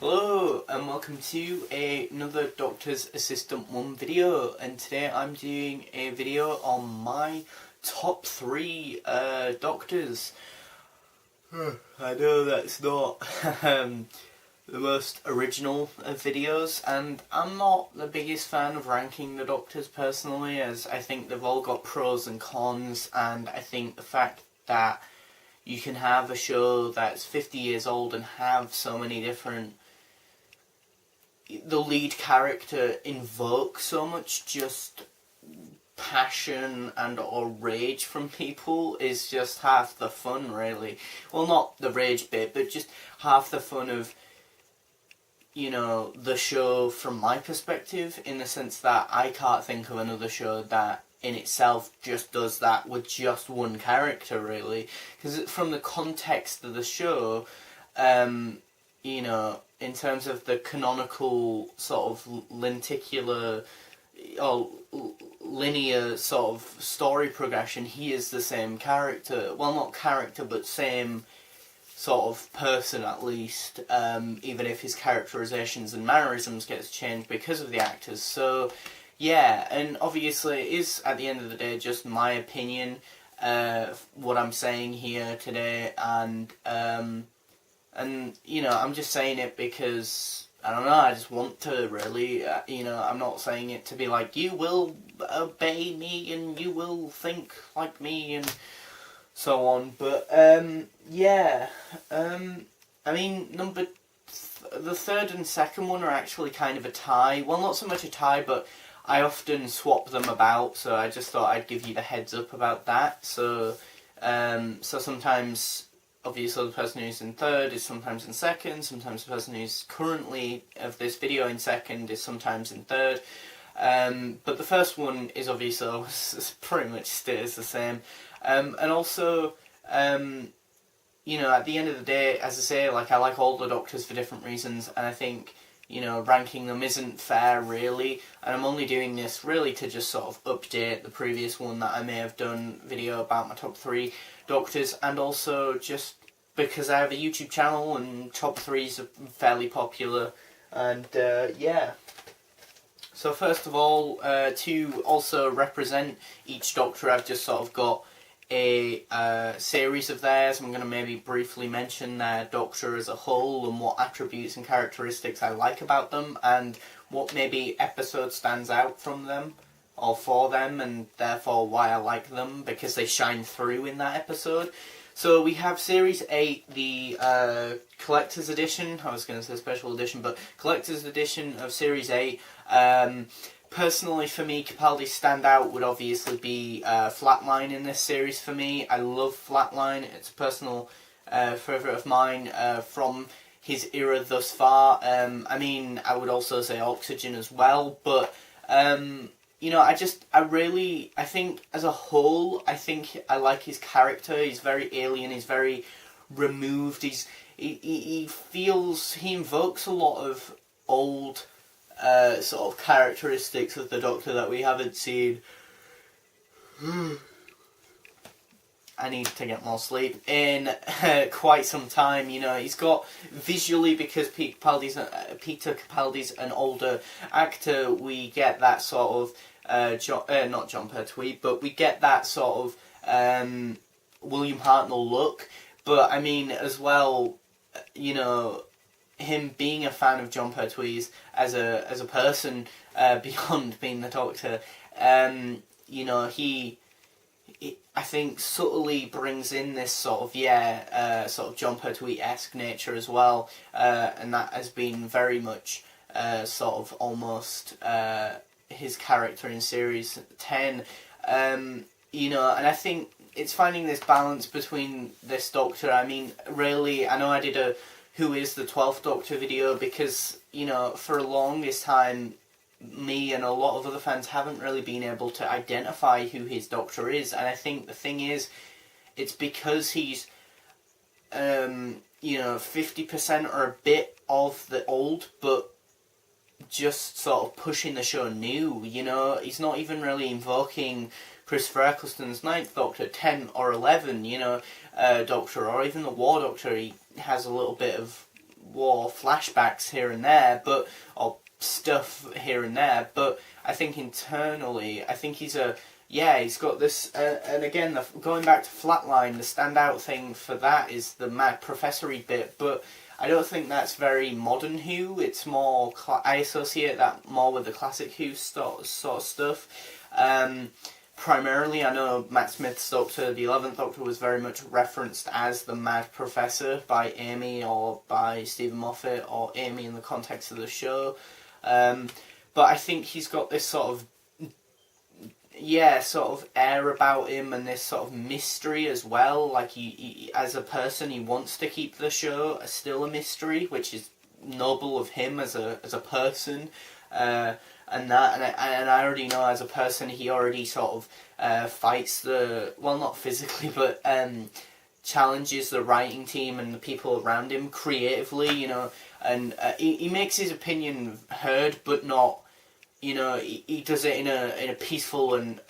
Hello and welcome to another Doctor's Assistant 1 video, and today I'm doing a video on my top 3 Doctors. I know that's not the most original of videos, and I'm not the biggest fan of ranking the Doctors personally, as I think they've all got pros and cons, and I think the fact that you can have a show that's 50 years old and have so many different... the lead character invokes so much just passion and or rage from people is just half the fun, really. Well, not the rage bit, but just half the fun of, you know, the show from my perspective, in the sense that I can't think of another show that in itself just does that with just one character, really. Because from the context of the show, you know, in terms of the canonical sort of lenticular or linear sort of story progression, he is the same character. Well, not character, but same sort of person, at least, even if his characterizations and mannerisms gets changed because of the actors. So yeah, and obviously it is, at the end of the day, just my opinion, what I'm saying here today, and you know, I'm just saying it because, I don't know, I just want to, really. You know, I'm not saying it to be like, you will obey me and you will think like me and so on. But, yeah. I mean, the third and second one are actually kind of a tie. Well, not so much a tie, but I often swap them about, so I just thought I'd give you the heads up about that. So, so sometimes... obviously the person who's in third is sometimes in second, sometimes the person who's currently of this video in second is sometimes in third. But the first one is obviously pretty much stays the same. And also, you know, at the end of the day, as I say, like, I like all the Doctors for different reasons, and I think, you know, ranking them isn't fair, really, and I'm only doing this really to just sort of update the previous one that I may have done video about my top 3 Doctors, and also just because I have a YouTube channel and top 3s are fairly popular, and yeah. So first of all, to also represent each Doctor, I've just sort of got a series of theirs. I'm going to maybe briefly mention their Doctor as a whole and what attributes and characteristics I like about them, and what maybe episode stands out from them or for them, and therefore why I like them, because they shine through in that episode. So we have Series 8, the Collector's Edition. I was going to say Special Edition, but Collector's Edition of Series 8. Personally, for me, Capaldi's standout would obviously be Flatline in this series for me. I love Flatline. It's a personal favourite of mine from his era thus far. I mean, I would also say Oxygen as well, but... you know, I think as a whole, I think I like his character. He's very alien, he's very removed, he invokes a lot of old sort of characteristics of the Doctor that we haven't seen. I need to get more sleep in quite some time. You know, he's got visually, because Peter Capaldi's an older actor, we get that sort of not Jon Pertwee, but we get that sort of William Hartnell look. But I mean, as well, you know, him being a fan of Jon Pertwee's as a person, beyond being the Doctor, you know, he I think subtly brings in this sort of sort of Jon Pertwee-esque nature as well, and that has been very much sort of almost his character in Series 10. You know, and I think it's finding this balance between this Doctor. I mean, really, I know I did a Who is the 12th Doctor video, because, you know, for a longest time, me and a lot of other fans haven't really been able to identify who his Doctor is, and I think the thing is, it's because he's, you know, 50% or a bit of the old, but just sort of pushing the show new. You know, he's not even really invoking Christopher Eccleston's 9th Doctor, 10 or 11, you know, Doctor, or even the War Doctor. He has a little bit of War flashbacks here and there, or stuff here and there, but I think internally, I think he's got this, and again, going back to Flatline, the standout thing for that is the mad professory bit, but I don't think that's very modern Who. It's more, I associate that more with the classic Who sort of stuff. Primarily, I know Matt Smith's Doctor, the 11th Doctor, was very much referenced as the Mad Professor by Amy or by Stephen Moffat, or Amy in the context of the show. But I think he's got this sort of air about him, and this sort of mystery as well. Like he as a person, he wants to keep the show still a mystery, which is noble of him as a person. And I already know as a person, he already sort of fights not physically, but challenges the writing team and the people around him creatively, and he makes his opinion heard, but not, he does it in a peaceful and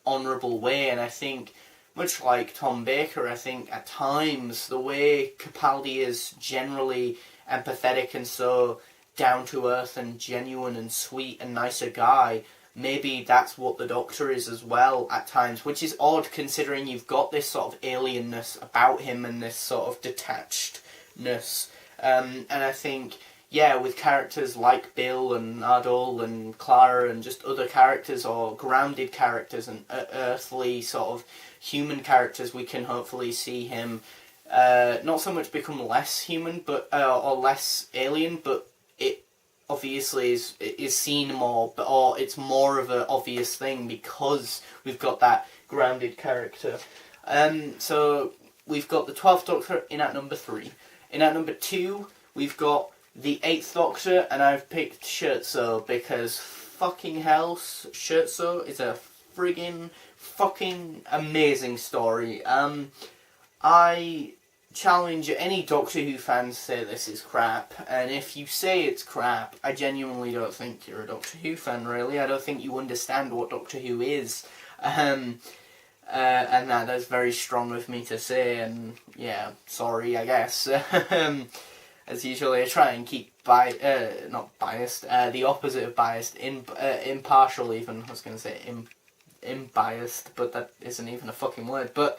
honourable way. And I think, much like Tom Baker, I think at times the way Capaldi is generally empathetic and so down to earth and genuine and sweet and nicer guy, maybe that's what the Doctor is as well at times, which is odd considering you've got this sort of alienness about him and this sort of detachedness. And I think, with characters like Bill and Nardole and Clara and just other characters, or grounded characters and earthly sort of human characters, we can hopefully see him not so much become less human, but or less alien, but it obviously is seen more, or it's more of an obvious thing because we've got that grounded character. So we've got the 12th Doctor in at number 3. In at number 2, we've got the 8th Doctor, and I've picked Scherzo because fucking hell, Scherzo is a friggin' fucking amazing story. I challenge any Doctor Who fans to say this is crap, and if you say it's crap, I genuinely don't think you're a Doctor Who fan, really. I don't think you understand what Doctor Who is, and that's very strong of me to say, and sorry, I guess. As usually, I try and keep not biased, the opposite of biased, impartial even. I was going to say unbiased, but that isn't even a fucking word. But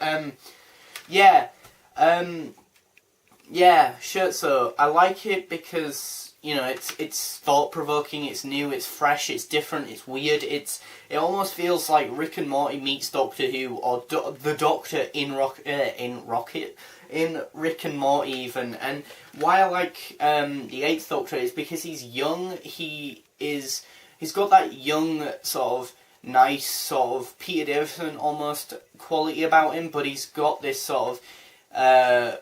Scherzo, I like it because, it's thought-provoking, it's new, it's fresh, it's different, it's weird, it almost feels like Rick and Morty meets Doctor Who, or the Doctor in Rick and Morty even. And why I like the 8th Doctor is because he's young, he's got that young sort of nice sort of Peter Davison almost quality about him, but he's got this sort of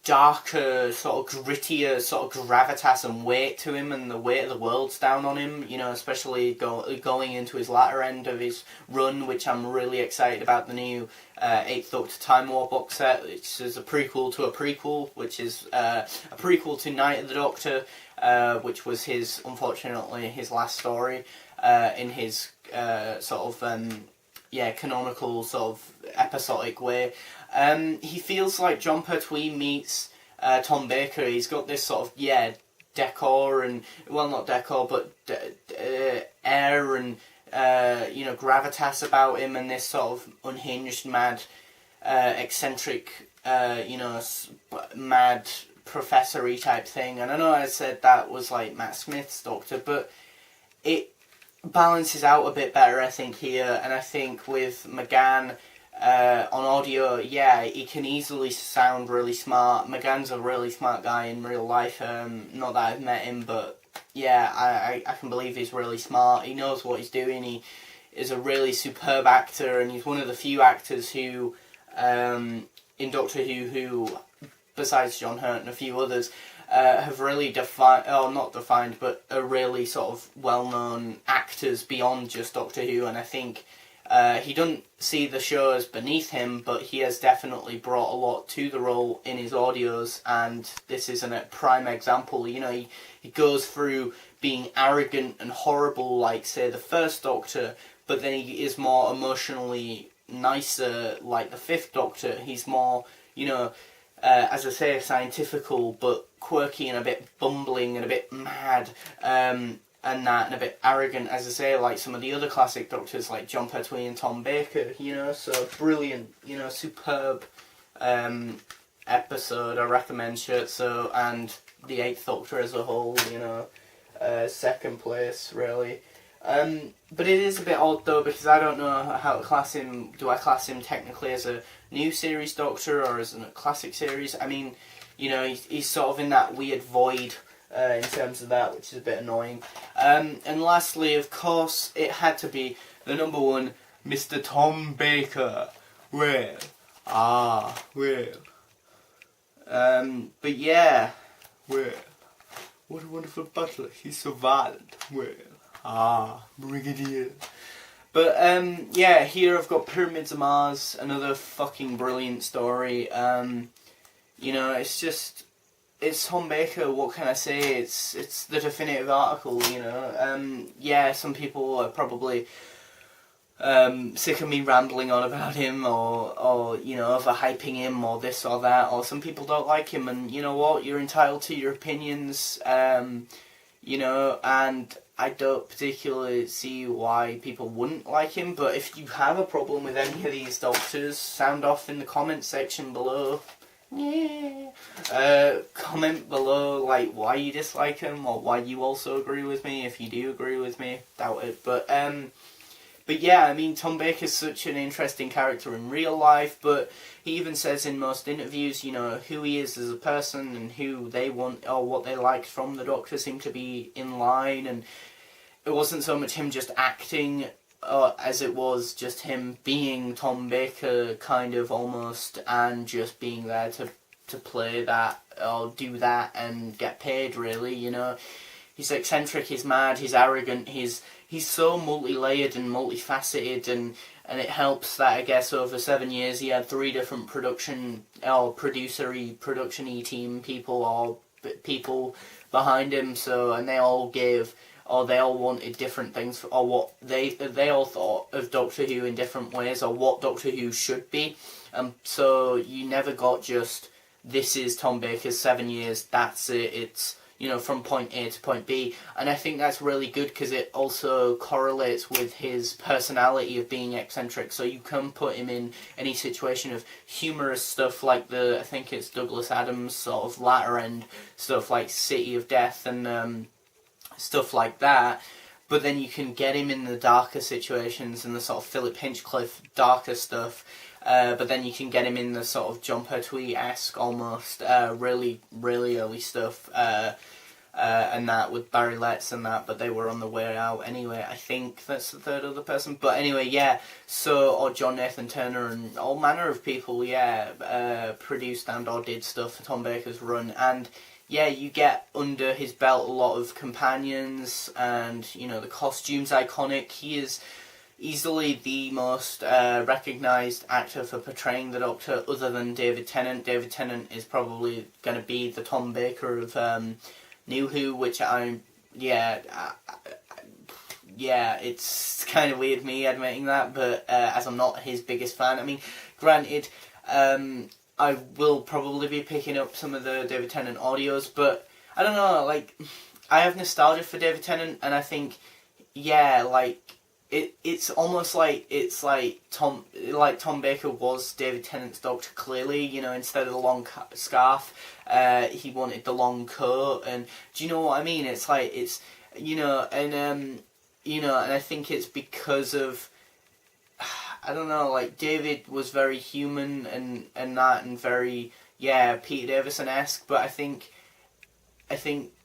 darker, sort of grittier, sort of gravitas and weight to him, and the weight of the world's down on him, especially going into his latter end of his run, which I'm really excited about, the new 8th Doctor Time War box set, which is a prequel to a prequel, which is a prequel to Night of the Doctor, which was unfortunately his last story in his canonical sort of episodic way. He feels like Jon Pertwee meets Tom Baker. He's got this sort of decor and, well, not decor, but air and gravitas about him, and this sort of unhinged, mad, eccentric, mad professor-y type thing. And I know I said that was like Matt Smith's Doctor, but it balances out a bit better, I think, here. And I think with McGann on audio, he can easily sound really smart. McGann's a really smart guy in real life. Not that I've met him, but I can believe he's really smart. He knows what he's doing. He is a really superb actor, and he's one of the few actors who, in Doctor Who, besides John Hurt and a few others, have really but are really sort of well-known actors beyond just Doctor Who. And I think he doesn't see the show as beneath him, but he has definitely brought a lot to the role in his audios, and this is a prime example. He goes through being arrogant and horrible, like, say, the first Doctor, but then he is more emotionally nicer, like the 5th Doctor. He's more, as I say, scientifical, but quirky and a bit bumbling and a bit mad, and a bit arrogant, as I say, like some of the other classic Doctors, like Jon Pertwee and Tom Baker, you know, so brilliant, you know, superb episode. I recommend Scherzo and the Eighth Doctor as a whole, you know, second place, really. But it is a bit odd though, because I don't know how to class him. Do I class him technically as a new series Doctor or as a classic series? I mean, you know, he's sort of in that weird void in terms of that, which is a bit annoying. And lastly, of course, it had to be the number one, Mr. Tom Baker. Well. But yeah, well, what a wonderful butler. He's so violent. Well, Brigadier. But yeah, here I've got Pyramids of Mars, another fucking brilliant story. You know, it's Tom Baker. What can I say? It's the definitive article. You know, yeah, some people are probably sick of me rambling on about him, or you know, overhyping him, or this or that, or some people don't like him, and you know what? You're entitled to your opinions. You know, and I don't particularly see why people wouldn't like him, but if you have a problem with any of these Doctors, sound off in the comment section below. Yeah. Comment below, like, why you dislike him, or why you also agree with me, if you do agree with me. Doubt it, but yeah, I mean, Tom Baker's such an interesting character in real life, but he even says in most interviews, you know, who he is as a person and who they want or what they liked from the Doctor seemed to be in line, and it wasn't so much him just acting as it was just him being Tom Baker, kind of, almost, and just being there to play that or do that and get paid, really, you know. He's eccentric, he's mad, he's arrogant, he's so multi-layered and multifaceted, and it helps that, I guess, over 7 years he had 3 different production team people, or people behind him, so, and they all wanted different things, or what they all thought of Doctor Who in different ways, or what Doctor Who should be. So you never got just, this is Tom Baker's 7 years, that's it, it's, you know, from point A to point B. And I think that's really good, because it also correlates with his personality of being eccentric, so you can put him in any situation of humorous stuff like I think it's Douglas Adams sort of latter end stuff like City of Death and stuff like that, but then you can get him in the darker situations and the sort of Philip Hinchcliffe darker stuff, but then you can get him in the sort of Jon Pertwee-esque almost, really, really early stuff, and that with Barry Letts and that, but they were on the way out anyway. I think that's the third other person, but anyway, yeah, so, or John Nathan Turner and all manner of people, yeah, produced and or did stuff for Tom Baker's run, and yeah, you get under his belt a lot of companions, and, you know, the costume's iconic. He is easily the most recognised actor for portraying the Doctor, other than David Tennant. David Tennant is probably going to be the Tom Baker of New Who, which it's kind of weird me admitting that, but as I'm not his biggest fan. I mean, granted, I will probably be picking up some of the David Tennant audios, but I don't know, like, I have nostalgia for David Tennant, and I think, yeah, like, it's almost like, it's like Tom Baker was David Tennant's Doctor, clearly, you know, instead of the long scarf, he wanted the long coat, and do you know what I mean? It's like, it's, you know, and I think it's because of, I don't know, like, David was very human and that, and very, yeah, Peter Davison-esque, but I think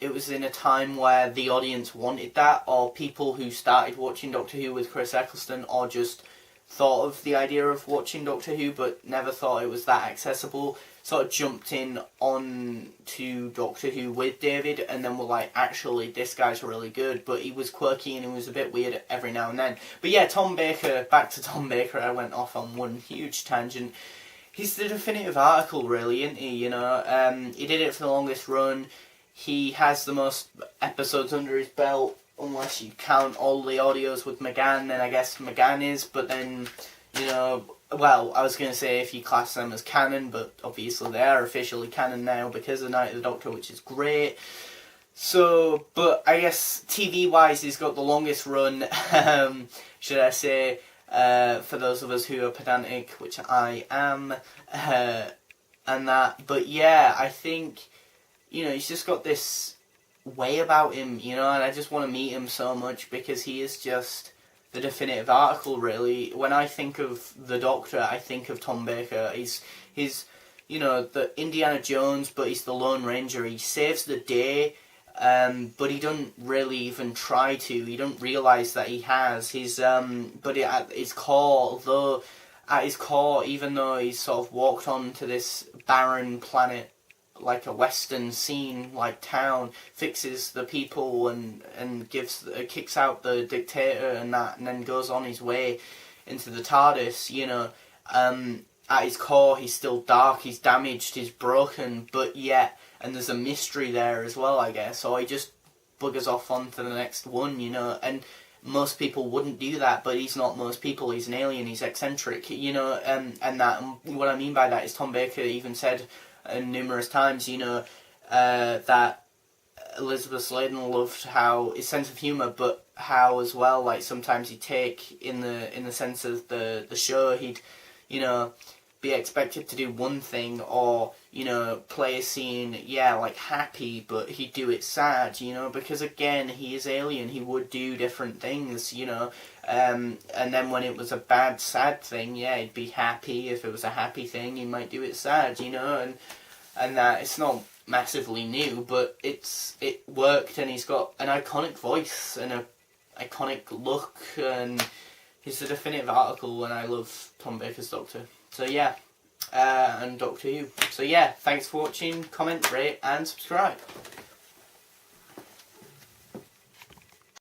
it was in a time where the audience wanted that, or people who started watching Doctor Who with Chris Eccleston, or just thought of the idea of watching Doctor Who but never thought it was that accessible, sort of jumped in on to Doctor Who with David, and then were like, actually, this guy's really good, but he was quirky and he was a bit weird every now and then. But yeah, Tom Baker, back to Tom Baker, I went off on one huge tangent. He's the definitive article, really, isn't he? You know, he did it for the longest run. He has the most episodes under his belt, unless you count all the audios with McGann, then I guess McGann is, but then, you know, well, I was going to say if you class them as canon, but obviously they are officially canon now because of Night of the Doctor, which is great. So, but I guess TV-wise, he's got the longest run, should I say, for those of us who are pedantic, which I am, and that. But yeah, I think, he's just got this way about him, and I just want to meet him so much because he is just the definitive article, really. When I think of the Doctor, I think of Tom Baker. He's the Indiana Jones, but he's the Lone Ranger. He saves the day, but he doesn't really even try to. He don't realise that he has. But at his core, even though he's sort of walked onto this barren planet, like a western scene, like town, fixes the people and kicks out the dictator and that, and then goes on his way into the TARDIS. At his core, he's still dark, he's damaged, he's broken, but yet, and there's a mystery there as well, I guess. So he just buggers off onto the next one, and most people wouldn't do that, but he's not most people. He's an alien, he's eccentric, and that. And what I mean by that is Tom Baker even said numerous times, that Elizabeth Sladen loved how his sense of humour, but how as well, like sometimes he'd take in the sense of the show, he'd be expected to do one thing or play a scene like happy, but he'd do it sad, because again he is alien, he would do different things, and then when it was a bad sad thing, he'd be happy. If it was a happy thing, he might do it sad, and that it's not massively new, but it worked, and he's got an iconic voice and a iconic look, and he's the definitive article, and I love Tom Baker's Doctor. So yeah, and Doctor Who. So yeah, thanks for watching, comment, rate and subscribe.